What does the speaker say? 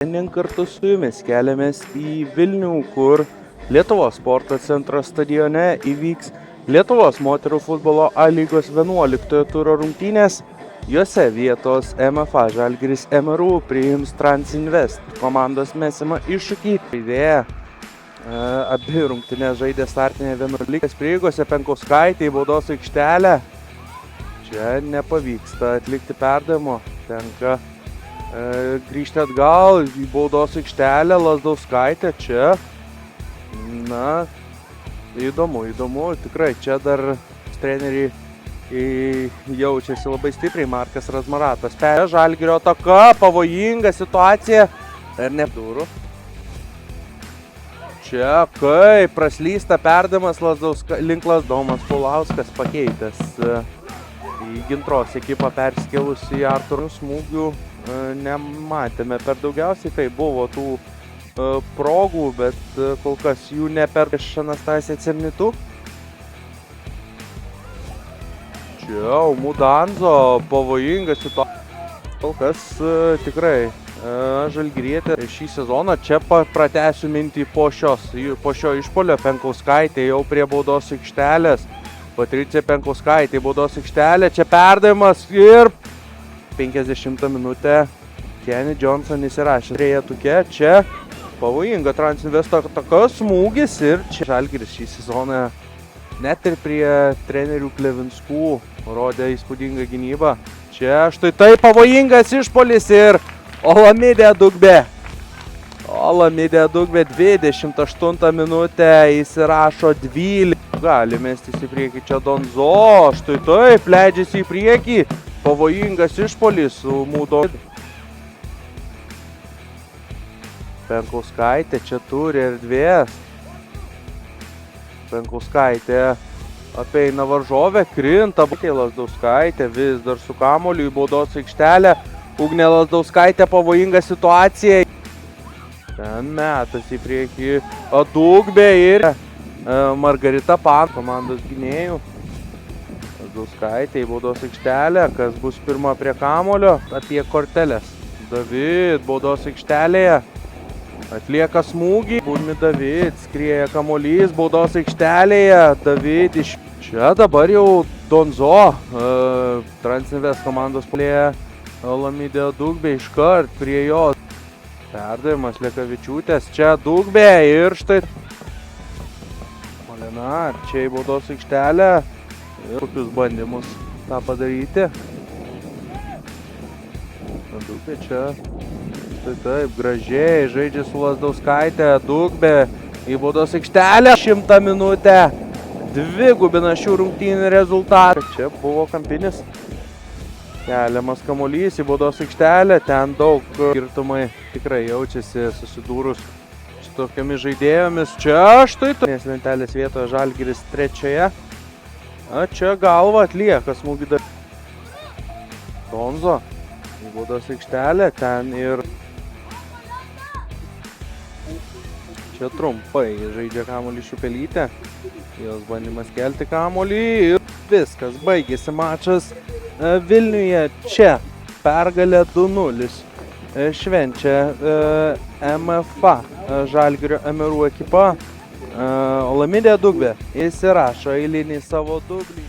Šiandien kartu su jumis keliamės į Vilnių, kur Lietuvos sporto centro stadione įvyks Lietuvos moterų futbolo A lygos 11 turo rungtynės. Jose vietos MFA Žalgiris MRU priims Transinvest komandos mesimą iššūkį. Idėja abi rungtynės žaidė startinė 11 prieigose Penkauskaitė į baudos aikštelę. Čia nepavyksta atlikti perdavimo, tenka grįžti atgal į baudos aikštelę, Lazdauskaitė čia. Na, įdomu, tikrai čia dar treneriai jaučiasi labai stipriai. Markas Razmaratas perėjo, Žalgirio ataka, pavojinga situacija. Dar ne durų. Čia kaip praslysta perdavimas link Lazdomas Paulauskas pakeitęs į Gintros ekipą perskėlus į Arturų smūgių. Nematėme per daugiausiai, tai buvo tų progų, bet kol kas jų ne per Anastasiją Cernitų. Čia Mudanzo pavojinga situacija. Kol kas tikrai žalgirietė šį sezoną. Čia pratęsiu mintį po šio išpolio. Penkauskaitė jau prie baudos aikštelės. Patricija Penkauskaitė baudos aikštelė. Čia perdavimas ir 50 minutę Kenny Johnson įsirašė trejetuke. Čia pavojinga Transinvesto ataka, smūgis ir čia Žalgiris šį sezoną net ir prie trenerių Klevinskų rodė įspūdingą gynybą. Čia štai tai pavojingas išpolis ir Olamide Dugbė. Olamide Dugbė 28 minutę įsirašo 12. Gali mestis į priekį čia Donzo. Štai taip leidžiasi į priekį. Pavojingas išpolis su Mūdo. Penkauskaitė čia turi erdvės. Penkauskaitė apeina varžovę, krinta. Lazdauskaitė vis dar su kamuoliu į baudos aikštelę. Ugnė Lazdauskaitė, pavojinga situacija. Ten metas į priekį Dugbė ir Margarita Pan, komandos gynėjų. Lazdauskaitė į baudos aikštelę, kas bus pirma prie kamulio, apie korteles. David baudos aikštelėje atlieka smūgį. Būdmi David, skrieja kamuolys baudos aikštelėje. David iš čia dabar jau Donzo, Transinvest komandos puolėja Olamide Dugbė iškart prie jo. Perdavimas Lekavičiūtės, čia Dugbė ir štai Molina, čia į baudos aikštelę. Ir kokius bandymus tą padaryti. Dugbė čia štai taip gražiai žaidžia su Lazdauskaitė. Dugbė į baudos aikštelę. 100 minutę. Dvigubina šių rungtynių rezultatą. Čia buvo kampinis. Keliamas kamuolys į baudos aikštelę. Ten daug skirtumai tikrai jaučiasi susidūrus su tokiamis žaidėjomis. Čia štai to. Lentelės vietoje Žalgiris trečioje. Čia galva atlieka smūgį Donzo į baudos aikštelę, ten ir čia trumpai žaidžia kamuolį Šiupelytė, jos bandymas kelti kamuolį ir viskas, baigėsi mačas Vilniuje. Čia pergalė 2-0 švenčia MFA Žalgirio MRU ekipa. Olamide Dugbė įsirašo eilinį savo dublį.